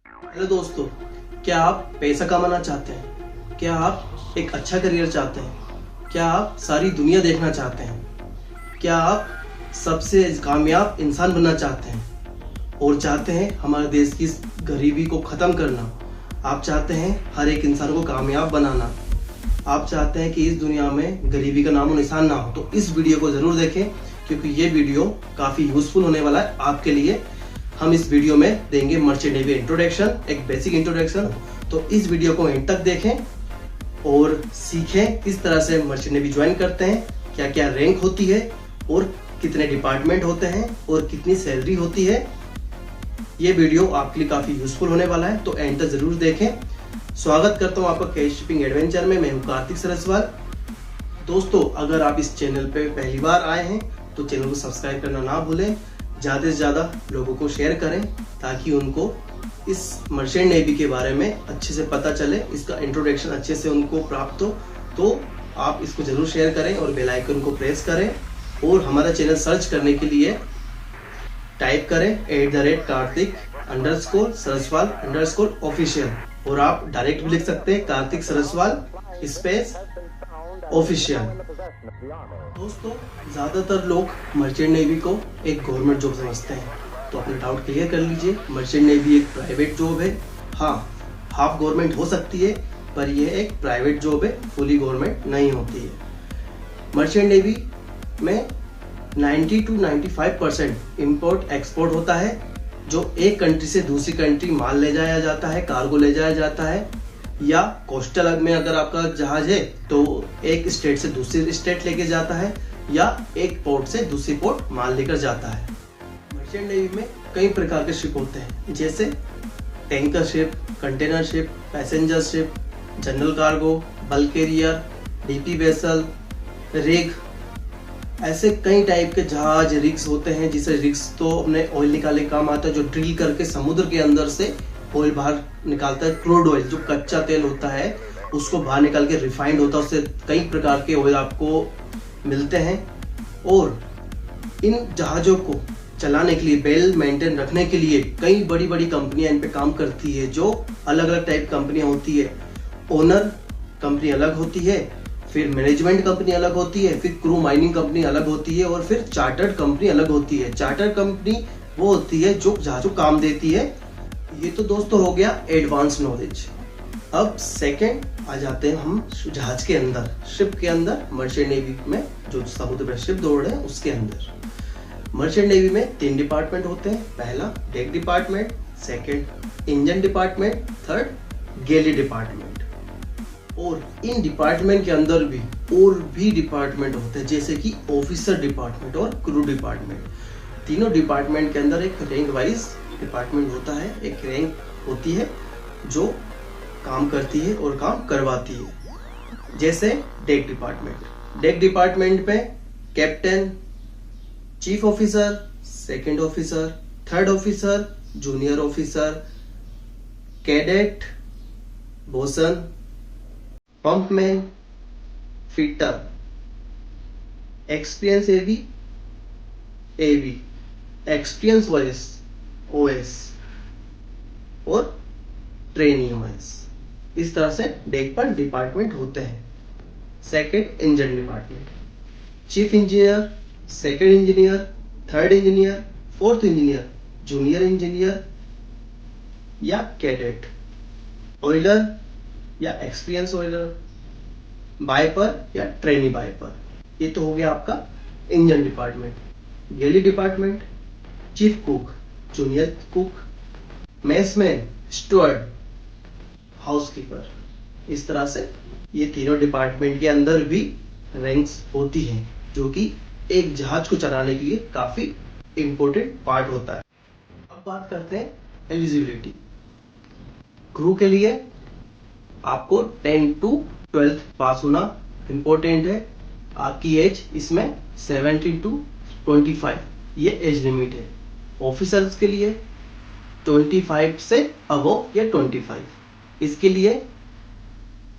Hello दोस्तों, क्या आप पैसा कमाना चाहते हैं? क्या आप एक अच्छा करियर चाहते हैं? क्या आप सारी दुनिया देखना चाहते हैं? क्या आप सबसे कामयाब इंसान बनना चाहते हैं और चाहते हैं हमारे देश की इस गरीबी को ख़त्म करना? आप चाहते हैं हर एक इंसान को कामयाब बनाना? आप चाहते हैं कि इस दुनिया में गरीबी का नामो निशान ना हो? तो इस वीडियो को ज़रूर देखें, क्योंकि ये वीडियो काफ़ी यूज़फुल होने वाला है आपके लिए। हम इस वीडियो में देंगे मर्चेंट नेवी इंट्रोडक्शन, एक बेसिक इंट्रोडक्शन। तो इस वीडियो को एंड तक देखें और सीखें किस तरह से मर्चेंट नेवी ज्वाइन करते हैं, क्या क्या रैंक होती है और कितने डिपार्टमेंट होते हैं और कितनी सैलरी होती है। ये वीडियो आपके लिए काफ़ी यूजफुल होने वाला है, तो एंड तक जरूर देखें। स्वागत करता हूँ आपका कैश शिपिंग एडवेंचर में। मैं हूँ कार्तिक सरस्वत। दोस्तों, अगर आप इस चैनल पे पहली बार आए हैं तो चैनल को सब्सक्राइब करना ना भूलें। ज़्यादा से ज़्यादा लोगों को शेयर करें ताकि उनको इस मर्चेंट नेवी के बारे में अच्छे से पता चले, इसका इंट्रोडक्शन अच्छे से उनको प्राप्त हो। तो आप इसको ज़रूर शेयर करें और बेल आइकन को प्रेस करें और हमारा चैनल सर्च करने के लिए टाइप करें @कार्तिक_सरस्वाल_ऑफिशियल, और आप डायरेक्ट भी लिख सकते हैं कार्तिक सरस्वाल स्पेस ऑफिशियल। दोस्तों, ज़्यादातर लोग मर्चेंट नेवी को एक गवर्नमेंट जॉब समझते हैं, तो अपने डाउट क्लियर कर लीजिए। मर्चेंट नेवी एक प्राइवेट जॉब है। हाँ, हाफ गवर्नमेंट हो सकती है, पर यह एक प्राइवेट जॉब है, फुली गवर्नमेंट नहीं होती है। मर्चेंट नेवी में 90 to 95% इम्पोर्ट एक्सपोर्ट होता है, जो एक कंट्री से दूसरी कंट्री माल ले जाया जाता है, कार्गो ले जाया जाता है, या कोस्टल में अगर आपका जहाज है तो एक स्टेट से दूसरी स्टेट लेके जाता है, या एक पोर्ट से दूसरी पोर्ट माल लेकर जाता है। मर्चेंट नेवी में कई प्रकार के शिप होते हैं, जैसे tanker ship, container ship, passenger ship, general cargo, bulk carrier, DP vessel, rig. ऐसे कई टाइप के जहाज, रिग्स होते हैं, जिसे रिग्स तो अपने ऑयल निकालने का काम आता है, जो ड्रिल करके समुद्र के अंदर से ऑयल बाहर निकालता है। क्रूड ऑयल, जो कच्चा तेल होता है, उसको बाहर निकाल के रिफाइंड होता है, उससे कई प्रकार के ऑयल आपको मिलते हैं। और इन जहाज़ों को चलाने के लिए, वेल मेंटेन रखने के लिए कई बड़ी बड़ी कंपनियां इन पे काम करती है, जो अलग अलग टाइप कंपनियां होती है। ओनर कंपनी अलग होती है, फिर मैनेजमेंट कंपनी अलग होती है, फिर क्रू माइनिंग कंपनी अलग होती है, और फिर चार्टर्ड कंपनी अलग होती है। चार्टर्ड कंपनी वो होती है जो जहाज़ों काम देती है। ये तो दोस्तों हो गया एडवांस नॉलेज। अब सेकंड आ जाते हैं हम जहाज के अंदर, शिप के अंदर। मर्चेंट नेवी में जो समुद्र में शिप दौड़ रहे हैं उसके अंदर मर्चेंट नेवी में 3 डिपार्टमेंट होते हैं। पहला deck department, second engine department, third galley department. और इन डिपार्टमेंट के अंदर भी और भी डिपार्टमेंट होते हैं, जैसे कि ऑफिसर डिपार्टमेंट और क्रू डिपार्टमेंट। तीनों डिपार्टमेंट के अंदर एक रैंक वाइज डिपार्टमेंट होता है, एक रैंक होती है जो काम करती है और काम करवाती है। जैसे डेक डिपार्टमेंट, डेक डिपार्टमेंट पे captain, chief officer, second officer, third officer, junior officer, cadet, bosun, pumpman, fitter, experience AB, experience voice OS, और ट्रेनी ओएस। इस तरह से डेक पर डिपार्टमेंट होते हैं। Second engine department, chief engineer, second engineer, third engineer, fourth engineer, junior engineer या cadet, oiler या experience oiler, wiper या ट्रेनी बाइपर। ये तो हो गया आपका engine department. Galley department, chief cook, junior cook, messman, steward, housekeeper. इस तरह से ये तीनों डिपार्टमेंट के अंदर भी रैंक्स होती हैं, जो कि एक जहाज को चलाने के लिए काफी इंपॉर्टेंट पार्ट होता है। अब बात करते हैं एलिजिबिलिटी। क्रू के लिए आपको 10 to 12 पास होना इंपॉर्टेंट है। आपकी एज इसमें 17 to 25 ये एज लिमिट है। ऑफिसर्स के लिए 25 से अबव या 25, इसके लिए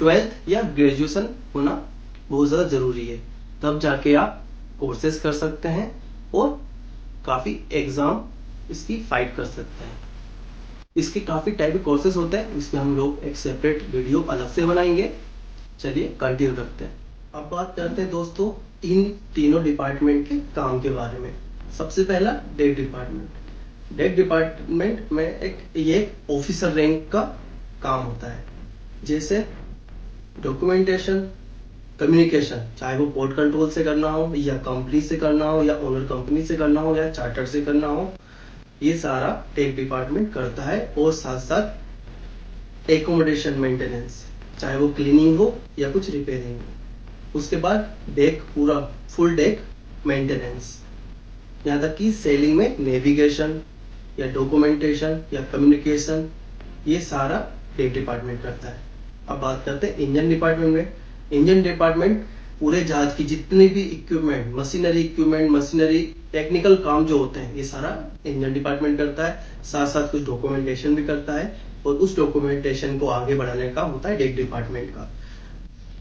12th या ग्रेजुएशन होना बहुत ज़्यादा ज़रूरी है। तब जाके आप कोर्सेज कर सकते हैं और काफ़ी एग्ज़ाम इसकी फाइट कर सकते हैं। इसके काफ़ी टाइप के कोर्सेज होते हैं, इसमें हम लोग एक सेपरेट वीडियो अलग से बनाएंगे। चलिए कंटिन्यू करते हैं। अब बात करते हैं दोस्तों इन तीनों डिपार्टमेंट के काम के बारे में। सबसे पहला डेक डिपार्टमेंट। डेक डिपार्टमेंट में ये ऑफिसर रैंक का काम होता है, जैसे डॉक्यूमेंटेशन, कम्युनिकेशन, चाहे वो पोर्ट कंट्रोल से करना हो या कंपनी से करना हो या ओनर कंपनी से करना हो या चार्टर से करना हो, ये सारा टेक डिपार्टमेंट करता है। और साथ साथ एकोमोडेशन मेंटेनेंस, चाहे वो क्लीनिंग हो या कुछ रिपेयरिंग हो। उसके बाद डेक पूरा फुल डेक मेंटेनेंस, यहाँ तक कि सेलिंग में नेविगेशन या डॉक्यूमेंटेशन या कम्युनिकेशन, ये सारा डेक डिपार्टमेंट करता है। अब बात करते हैं इंजन डिपार्टमेंट में। इंजन डिपार्टमेंट पूरे जहाज की जितने भी इक्विपमेंट, मशीनरी टेक्निकल काम जो होते हैं, ये सारा इंजन डिपार्टमेंट करता है। साथ साथ कुछ डॉक्यूमेंटेशन भी करता है, और उस डॉक्यूमेंटेशन को आगे बढ़ाने का होता है डेक डिपार्टमेंट का।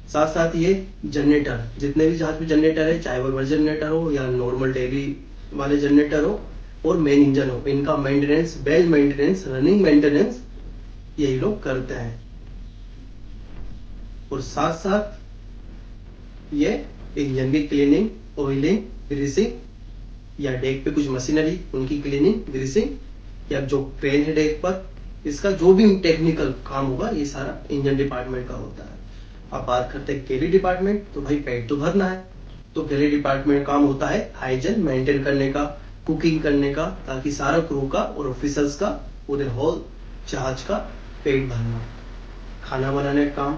साथ साथ ये जनरेटर, जितने भी जहाज में जनरेटर है, चाहे वो जनरेटर हो या नॉर्मल डेली वाले जनरेटर हो और मेन इंजन हो, इनका maintenance, bell maintenance, running maintenance यही लोग करते हैं। और साथ साथ ये इंजन की क्लीनिंग, ऑयलिंग, ग्रीसिंग या डेक पे कुछ मशीनरी, उनकी क्लीनिंग, ग्रीसिंग या जो क्रेन है डेक पर, इसका जो भी टेक्निकल काम होगा, ये सारा इंजन डिपार्टमेंट का होता है। अब बात करते हैं गैली डिपार्टमेंट। तो भाई पेट तो भरना है, तो गैली डिपार्टमेंट काम होता है हाइजीन मेंटेन करने का, कुकिंग करने का, ताकि सारा क्रू का और ऑफिसर्स का, पूरे होल जहाज का पेट भरना। खाना बनाने का काम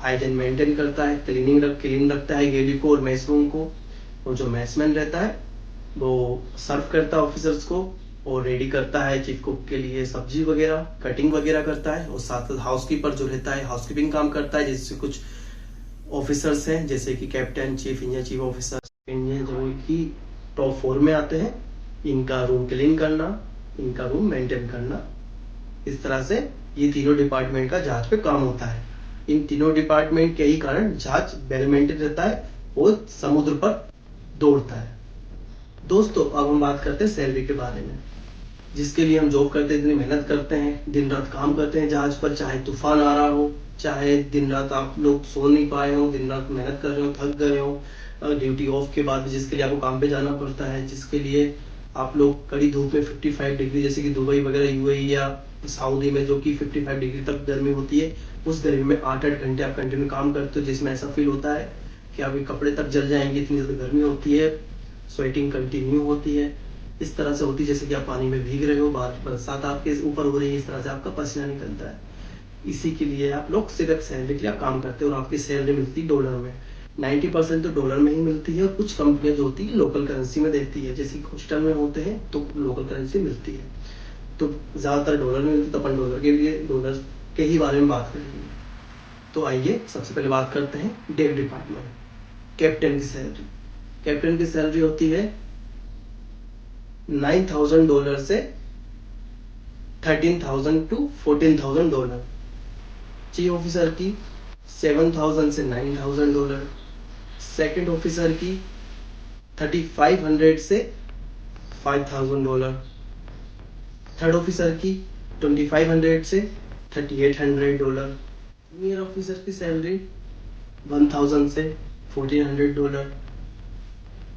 हाइजीन मेंटेन करता है, क्लीन रखता है गैली को और मैस रूम को। और जो मैसमैन रहता है वो सर्व करता है ऑफिसर्स को और रेडी करता है चीफ कुक के लिए सब्जी वगैरह, कटिंग वगैरह करता है। और साथ साथ हाउसकीपर जो रहता है हाउसकीपिंग काम करता है, जिससे कुछ ऑफिसर्स हैं जैसे कि captain, chief engineer, chief officer, engineer जो कि टॉप 4 में आते हैं, इनका रूम क्लीन करना, इनका रूम मेंटेन करना। इस तरह से ये तीनों डिपार्टमेंट का जहाज पे काम होता है। इन तीनों डिपार्टमेंट के ही कारण जहाज वेल मेंटेन रहता है और समुद्र पर दौड़ता है। दोस्तों अब हम बात करते हैं सैलरी के बारे में, जिसके लिए हम जॉब करते हैं, इतनी मेहनत करते हैं, दिन रात काम करते हैं जहाज पर, चाहे तूफान आ रहा हो, चाहे दिन रात आप लोग सो नहीं पाए हो, दिन रात मेहनत कर रहे हो, थक गए हो ड्यूटी ऑफ के बाद, जिसके लिए आपको काम पे जाना पड़ता है, जिसके लिए आप लोग कड़ी धूप में 55 डिग्री, जैसे कि दुबई वगैरह, यूएई या सऊदी में जो कि 55 डिग्री तक गर्मी होती है, उस गर्मी में 8-8 घंटे आप कंटिन्यू काम करते हो, जिसमें ऐसा फील होता है कि आपके कपड़े तक जल जाएंगे, इतनी ज्यादा गर्मी होती है, स्वेटिंग कंटिन्यू होती है, इस तरह से होती है जैसे कि आप पानी में भीग रहे हो, बरसात आपके ऊपर हो रही है, इस तरह से आपका पसीना निकलता है। इसी के लिए आप लोग सिर्फ सैलरी के लिए काम करते हो और आपकी सैलरी मिलती है डॉलर में। 90% तो डॉलर में ही मिलती है, और कुछ कंपनियां जो होती है लोकल करेंसी में देती है, जैसे कि हॉस्टल में होते हैं तो लोकल करेंसी मिलती है, तो ज्यादातर डॉलर में मिलती है। तो अपन डॉलर के लिए, डॉलर के ही बारे में बात करेंगे। तो आइए सबसे पहले बात करते हैं डेक डिपार्टमेंट। कैप्टन की सैलरी, कैप्टन की सैलरी होती है $9,000 से $13,000 to $14,000। चीफ ऑफिसर की 7,000 से $9,000। सेकंड ऑफिसर की 3,500 से $5,000। थर्ड ऑफिसर की 2,500 से $3,800। जूनियर ऑफिसर की सैलरी 1,000 से $1,400।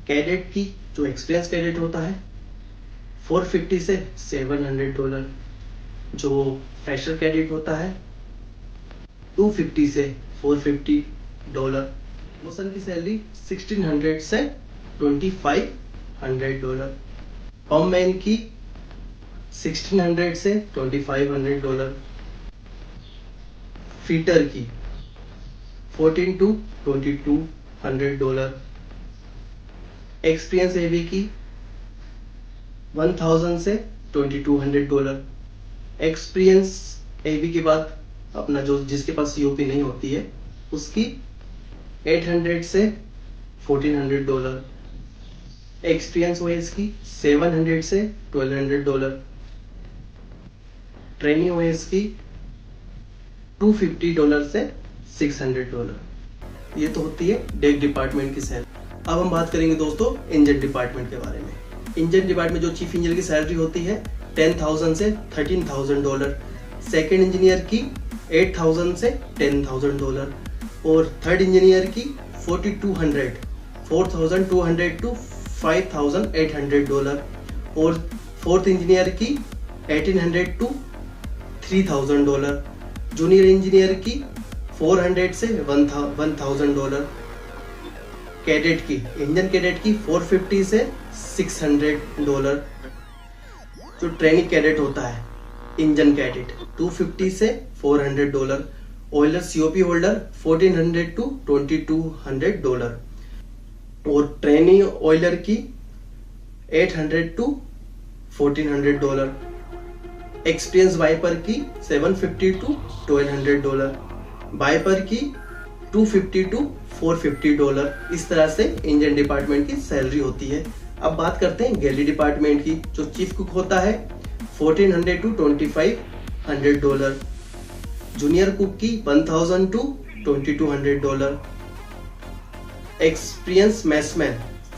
कैडेट की, जो एक्सपीरियंस कैडेट होता है, 450 से $700। जो फ्रेशर कैडेट होता है 250 से $450। प्रमोशन की सैलरी 1,600 से $2,500। पम्पमैन की 1,600 से $2,500। फीटर की 14 to $2,200। एक्सपीरियंस एवी की 1,000 से $2,200। एक्सपीरियंस एवी के बाद अपना जो जिसके पास सीओपी नहीं होती है उसकी 800 से $1,400। एक्सपीरियंस ओएस की 700 से $1,200। ट्रेनिंग ओएस की $250 से $600। ये तो होती है डेक डिपार्टमेंट की सैलरी। अब हम बात करेंगे दोस्तों इंजन डिपार्टमेंट के बारे में। इंजन डिपार्टमेंट जो चीफ इंजीनियर की सैलरी होती है $10,000 से $13,000, सेकेंड इंजीनियर की $8,000 से $10,000 और थर्ड इंजीनियर की 4,200 टू $5,800 और फोर्थ इंजीनियर की 1,800 टू $3,000, जूनियर इंजीनियर की 400 से $1,000, कैडेट की इंजन कैडेट की 450 से $600, जो ट्रेनिंग कैडेट होता है इंजन कैडेट 250 से $400, ऑयलर सीओपी होल्डर 1,400 टू $2,200 और ट्रेनी ऑयलर की 800 टू $1,400, एक्सपीरियंस वाइपर की 750 टू $1,200, वाइपर की 250 टू $450। इस तरह से इंजन डिपार्टमेंट की सैलरी होती है। अब बात करते हैं गैली डिपार्टमेंट की। जो चीफ कुक होता है 1,400 टू $2,500, जूनियर कुक की 1,000 to $2,200, experience messman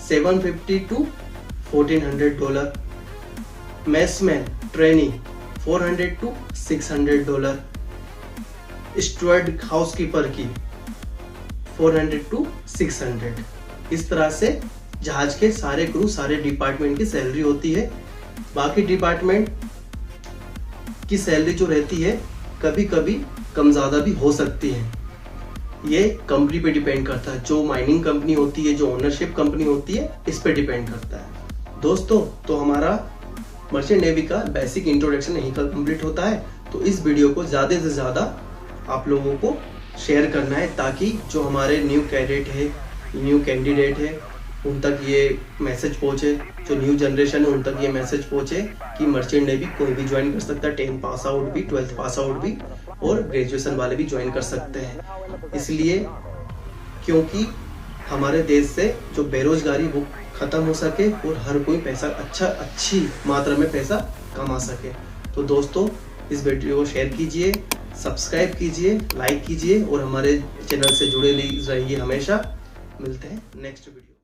750 to $1,400, messman trainee 400 to $600, steward housekeeper की 400 टू $600। इस तरह से जहाज के सारे क्रू सारे डिपार्टमेंट की सैलरी होती है। बाकी डिपार्टमेंट की सैलरी जो रहती है कभी कभी कम ज़्यादा भी हो सकती है। ये कंपनी पे डिपेंड करता है, जो माइनिंग कंपनी होती है, जो ओनरशिप कंपनी होती है, इस पे डिपेंड करता है। दोस्तों, तो हमारा मर्चेंट नेवी का बेसिक इंट्रोडक्शन यहीं पर कंप्लीट होता है। तो इस वीडियो को ज़्यादा से ज़्यादा आप लोगों को शेयर करना है ताकि जो हमारे न्यू कैडेट है, न्यू कैंडिडेट है, उन तक ये मैसेज पहुँचे, जो न्यू जनरेशन है उन तक ये मैसेज पहुँचे कि मर्चेंट नेवी कोई भी ज्वाइन कर सकता है, 10 पास आउट भी, 12th पास आउट भी और ग्रेजुएशन वाले भी ज्वाइन कर सकते हैं। इसलिए क्योंकि हमारे देश से जो बेरोजगारी वो ख़त्म हो सके और हर कोई पैसा अच्छी मात्रा में पैसा कमा सके। तो दोस्तों, इस वीडियो को शेयर कीजिए, सब्सक्राइब कीजिए, लाइक कीजिए और हमारे चैनल से जुड़े रहिए हमेशा। मिलते हैं नेक्स्ट वीडियो।